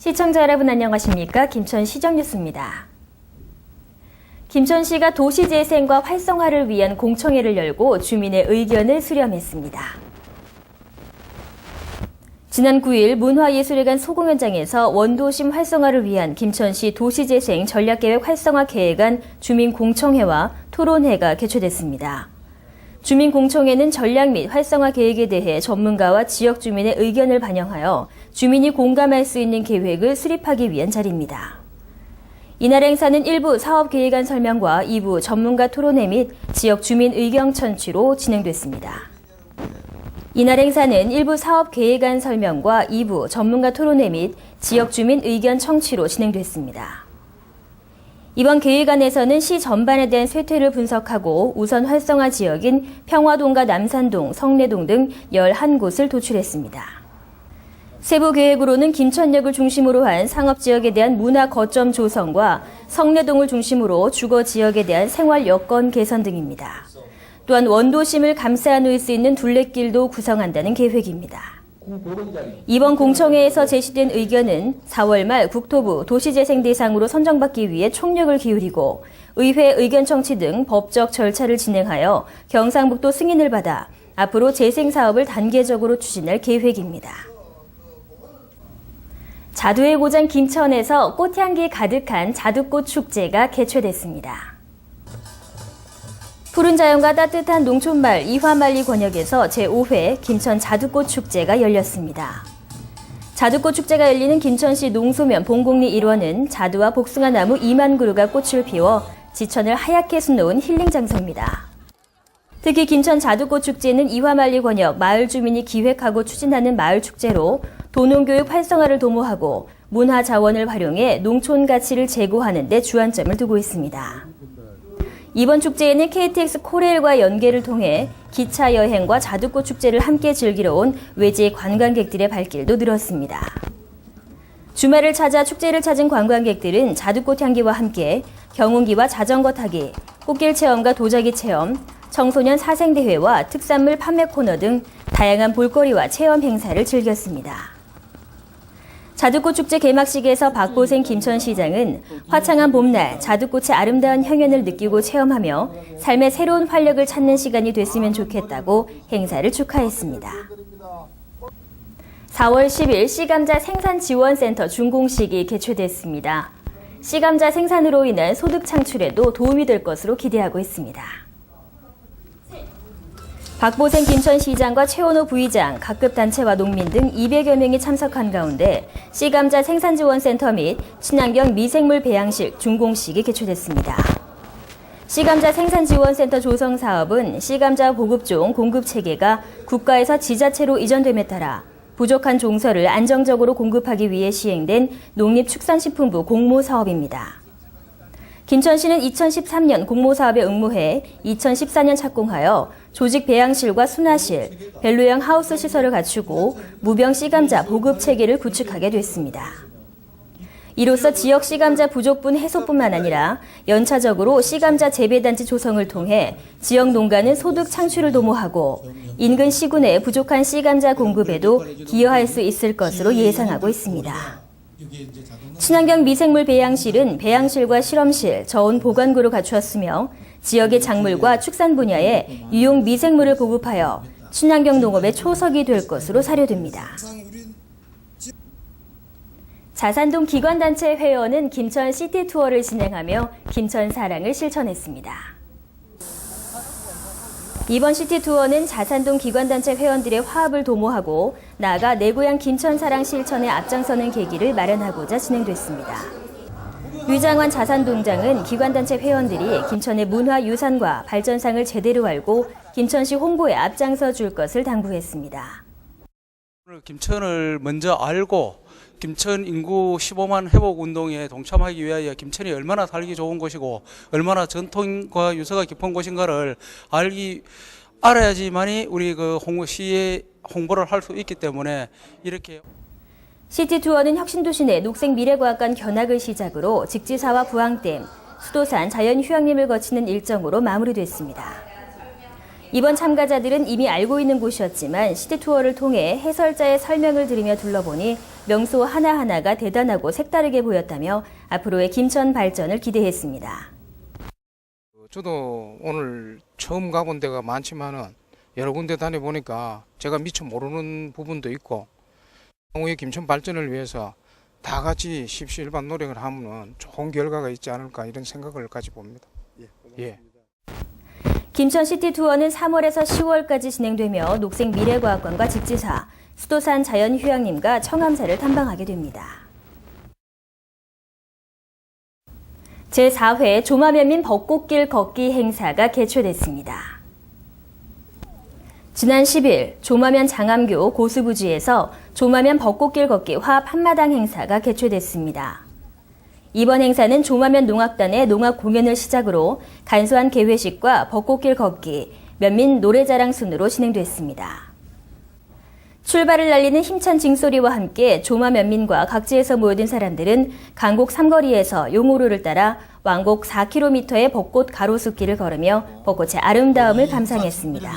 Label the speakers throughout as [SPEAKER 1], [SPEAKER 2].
[SPEAKER 1] 시청자 여러분 안녕하십니까? 김천시정 뉴스입니다. 김천시가 도시재생과 활성화를 위한 공청회를 열고 주민의 의견을 수렴했습니다. 지난 9일 문화예술회관 소공연장에서 원도심 활성화를 위한 김천시 도시재생 전략계획 활성화 계획안 주민공청회와 토론회가 개최됐습니다. 주민공청회는 전략 및 활성화 계획에 대해 전문가와 지역 주민의 의견을 반영하여 주민이 공감할 수 있는 계획을 수립하기 위한 자리입니다. 이날 행사는 1부 사업계획안 설명과 2부 전문가 토론회 및 지역 주민 의견 청취로 진행됐습니다. 이날 행사는 1부 사업계획안 설명과 2부 전문가 토론회 및 지역 주민 의견 청취로 진행됐습니다. 이번 계획안에서는 시 전반에 대한 쇠퇴를 분석하고 우선 활성화 지역인 평화동과 남산동, 성내동 등 11곳을 도출했습니다. 세부 계획으로는 김천역을 중심으로 한 상업지역에 대한 문화 거점 조성과 성내동을 중심으로 주거 지역에 대한 생활 여건 개선 등입니다. 또한 원도심을 감싸 놓을 수 있는 둘레길도 구성한다는 계획입니다. 이번 공청회에서 제시된 의견은 4월 말 국토부 도시재생 대상으로 선정받기 위해 총력을 기울이고 의회 의견 청취 등 법적 절차를 진행하여 경상북도 승인을 받아 앞으로 재생 사업을 단계적으로 추진할 계획입니다. 자두의 고장 김천에서 꽃향기 가득한 자두꽃 축제가 개최됐습니다. 푸른 자연과 따뜻한 농촌마을 이화만리 권역에서 제5회 김천 자두꽃 축제가 열렸습니다. 자두꽃 축제가 열리는 김천시 농소면 봉곡리 1원은 자두와 복숭아 나무 2만 그루가 꽃을 피워 지천을 하얗게 수놓은 힐링 장소입니다. 특히 김천 자두꽃 축제는 이화만리 권역 마을 주민이 기획하고 추진하는 마을 축제로 도농교육 활성화를 도모하고 문화 자원을 활용해 농촌 가치를 제고하는 데 주안점을 두고 있습니다. 이번 축제에는 KTX 코레일과 연계를 통해 기차 여행과 자두꽃 축제를 함께 즐기러 온 외지 관광객들의 발길도 늘었습니다. 주말을 찾아 축제를 찾은 관광객들은 자두꽃 향기와 함께 경운기와 자전거 타기, 꽃길 체험과 도자기 체험, 청소년 사생대회와 특산물 판매 코너 등 다양한 볼거리와 체험 행사를 즐겼습니다. 자두꽃 축제 개막식에서 박보생 김천시장은 화창한 봄날 자두꽃의 아름다운 향연을 느끼고 체험하며 삶의 새로운 활력을 찾는 시간이 됐으면 좋겠다고 행사를 축하했습니다. 4월 10일 씨감자 생산지원센터 준공식이 개최됐습니다. 씨감자 생산으로 인한 소득 창출에도 도움이 될 것으로 기대하고 있습니다. 박보생 김천시장과 최원호 부의장, 각급 단체와 농민 등 200여 명이 참석한 가운데 씨감자 생산지원센터 및 친환경 미생물 배양식 준공식이 개최됐습니다. 씨감자 생산지원센터 조성 사업은 씨감자 보급종 공급 체계가 국가에서 지자체로 이전됨에 따라 부족한 종서를 안정적으로 공급하기 위해 시행된 농림축산식품부 공모 사업입니다. 김천시는 2013년 공모사업에 응모해 2014년 착공하여 조직 배양실과 순화실, 벨로형 하우스 시설을 갖추고 무병 씨감자 보급 체계를 구축하게 됐습니다. 이로써 지역 씨감자 부족분 해소뿐만 아니라 연차적으로 씨감자 재배단지 조성을 통해 지역 농가는 소득 창출을 도모하고 인근 시군의 부족한 씨감자 공급에도 기여할 수 있을 것으로 예상하고 있습니다. 친환경 미생물 배양실은 배양실과 실험실, 저온 보관구를 갖추었으며 지역의 작물과 축산 분야에 유용 미생물을 보급하여 친환경 농업의 초석이 될 것으로 사료됩니다. 자산동 기관단체 회원은 김천 시티 투어를 진행하며 김천 사랑을 실천했습니다. 이번 시티 투어는 자산동 기관단체 회원들의 화합을 도모하고 나아가 내 고향 김천 사랑 실천에 앞장서는 계기를 마련하고자 진행됐습니다. 유장환 자산동장은 기관단체 회원들이 김천의 문화유산과 발전상을 제대로 알고 김천시 홍보에 앞장서 줄 것을 당부했습니다.
[SPEAKER 2] 오늘 김천을 먼저 알고 김천 인구 15만 회복 운동에 동참하기 위하여 김천이 얼마나 살기 좋은 곳이고 얼마나 전통과 유서가 깊은 곳인가를 알아야지만이 우리 시에 홍보를 할 수 있기 때문에 이렇게
[SPEAKER 1] 시티투어는 혁신도시 내 녹색미래과학관 견학을 시작으로 직지사와 부항댐, 수도산 자연휴양림을 거치는 일정으로 마무리됐습니다. 이번 참가자들은 이미 알고 있는 곳이었지만 시티투어를 통해 해설자의 설명을 들으며 둘러보니 명소 하나하나가 대단하고 색다르게 보였다며 앞으로의 김천 발전을 기대했습니다.
[SPEAKER 3] 저도 오늘 처음 가본 데가 많지만은 여러 군데 다녀보니까 제가 미처 모르는 부분도 있고 향후의 김천 발전을 위해서 다 같이 십시일반 노력을 하면 좋은 결과가 있지 않을까 이런 생각을 가지고 봅니다. 예.
[SPEAKER 1] 김천 시티투어는 3월에서 10월까지 진행되며 녹색 미래과학관과 직지사, 수도산 자연휴양림과 청암사를 탐방하게 됩니다. 제4회 조마면민 벚꽃길 걷기 행사가 개최됐습니다. 지난 10일 조마면 장암교 고수부지에서 조마면 벚꽃길 걷기 화합 한마당 행사가 개최됐습니다. 이번 행사는 조마면 농악단의 농악 공연을 시작으로 간소한 개회식과 벚꽃길 걷기, 면민 노래자랑 순으로 진행됐습니다. 출발을 날리는 힘찬 징소리와 함께 조마 면민과 각지에서 모여든 사람들은 강곡 삼거리에서 용호로를 따라 왕곡 4km의 벚꽃 가로수길을 걸으며 벚꽃의 아름다움을 감상했습니다.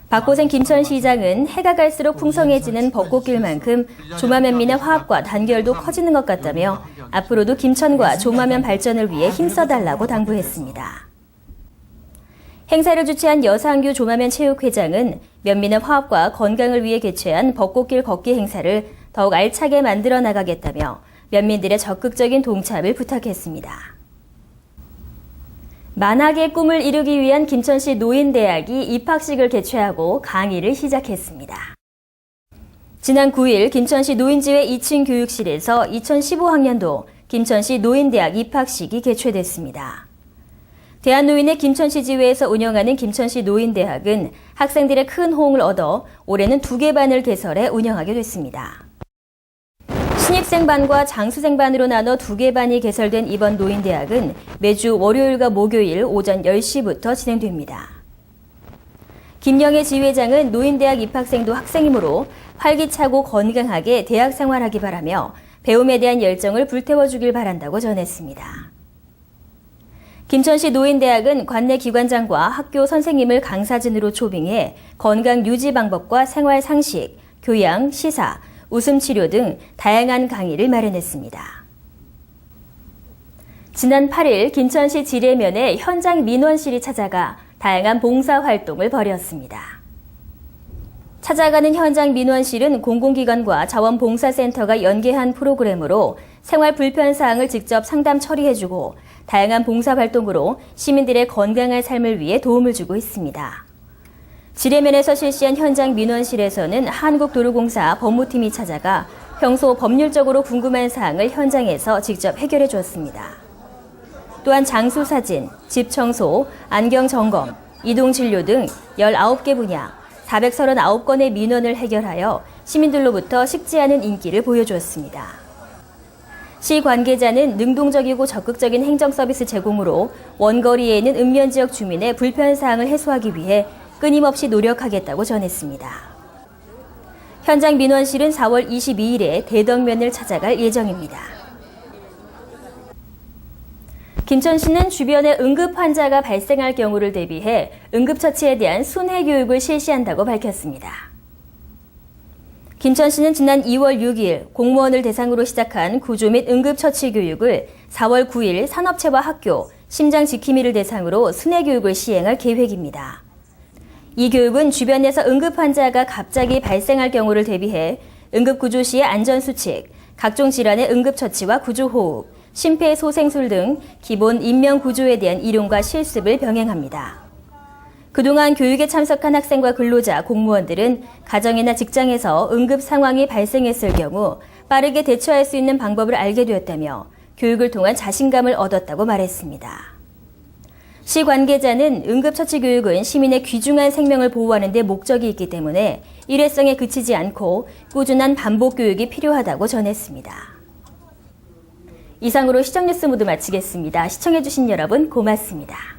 [SPEAKER 1] 박고생 김천시장은 해가 갈수록 풍성해지는 벚꽃길만큼 조마면민의 화합과 단결도 커지는 것 같다며 앞으로도 김천과 조마면 발전을 위해 힘써달라고 당부했습니다. 행사를 주최한 여상규 조마면 체육회장은 면민의 화합과 건강을 위해 개최한 벚꽃길 걷기 행사를 더욱 알차게 만들어 나가겠다며 면민들의 적극적인 동참을 부탁했습니다. 만학의 꿈을 이루기 위한 김천시 노인대학이 입학식을 개최하고 강의를 시작했습니다. 지난 9일 김천시 노인지회 2층 교육실에서 2015학년도 김천시 노인대학 입학식이 개최됐습니다. 대한노인의 김천시 지회에서 운영하는 김천시 노인대학은 학생들의 큰 호응을 얻어 올해는 2개 반을 개설해 운영하게 됐습니다. 신입생반과 장수생반으로 나눠 2개 반이 개설된 이번 노인대학은 매주 월요일과 목요일 오전 10시부터 진행됩니다. 김영애 지회장은 노인대학 입학생도 학생이므로 활기차고 건강하게 대학 생활하기 바라며 배움에 대한 열정을 불태워주길 바란다고 전했습니다. 김천시 노인대학은 관내 기관장과 학교 선생님을 강사진으로 초빙해 건강 유지 방법과 생활 상식, 교양, 시사, 웃음 치료 등 다양한 강의를 마련했습니다. 지난 8일 김천시 지뢰면에 현장 민원실이 찾아가 다양한 봉사 활동을 벌였습니다. 찾아가는 현장 민원실은 공공기관과 자원봉사센터가 연계한 프로그램으로 생활 불편 사항을 직접 상담 처리해주고 다양한 봉사활동으로 시민들의 건강한 삶을 위해 도움을 주고 있습니다. 지뢰면에서 실시한 현장 민원실에서는 한국도로공사 법무팀이 찾아가 평소 법률적으로 궁금한 사항을 현장에서 직접 해결해 주었습니다. 또한 장수사진, 집청소, 안경점검, 이동진료 등 19개 분야 439건의 민원을 해결하여 시민들로부터 식지 않은 인기를 보여주었습니다. 시 관계자는 능동적이고 적극적인 행정서비스 제공으로 원거리에 있는 읍면지역 주민의 불편사항을 해소하기 위해 끊임없이 노력하겠다고 전했습니다. 현장 민원실은 4월 22일에 대덕면을 찾아갈 예정입니다. 김천시는 주변에 응급 환자가 발생할 경우를 대비해 응급처치에 대한 순회 교육을 실시한다고 밝혔습니다. 김천시는 지난 2월 6일 공무원을 대상으로 시작한 구조 및 응급처치 교육을 4월 9일 산업체와 학교, 심장지킴이를 대상으로 순회 교육을 시행할 계획입니다. 이 교육은 주변에서 응급 환자가 갑자기 발생할 경우를 대비해 응급구조 시의 안전수칙, 각종 질환의 응급처치와 구조호흡, 심폐소생술 등 기본 인명구조에 대한 이론과 실습을 병행합니다. 그동안 교육에 참석한 학생과 근로자, 공무원들은 가정이나 직장에서 응급 상황이 발생했을 경우 빠르게 대처할 수 있는 방법을 알게 되었다며 교육을 통한 자신감을 얻었다고 말했습니다. 시 관계자는 응급처치 교육은 시민의 귀중한 생명을 보호하는 데 목적이 있기 때문에 일회성에 그치지 않고 꾸준한 반복 교육이 필요하다고 전했습니다. 이상으로 시정뉴스 모두 마치겠습니다. 시청해주신 여러분 고맙습니다.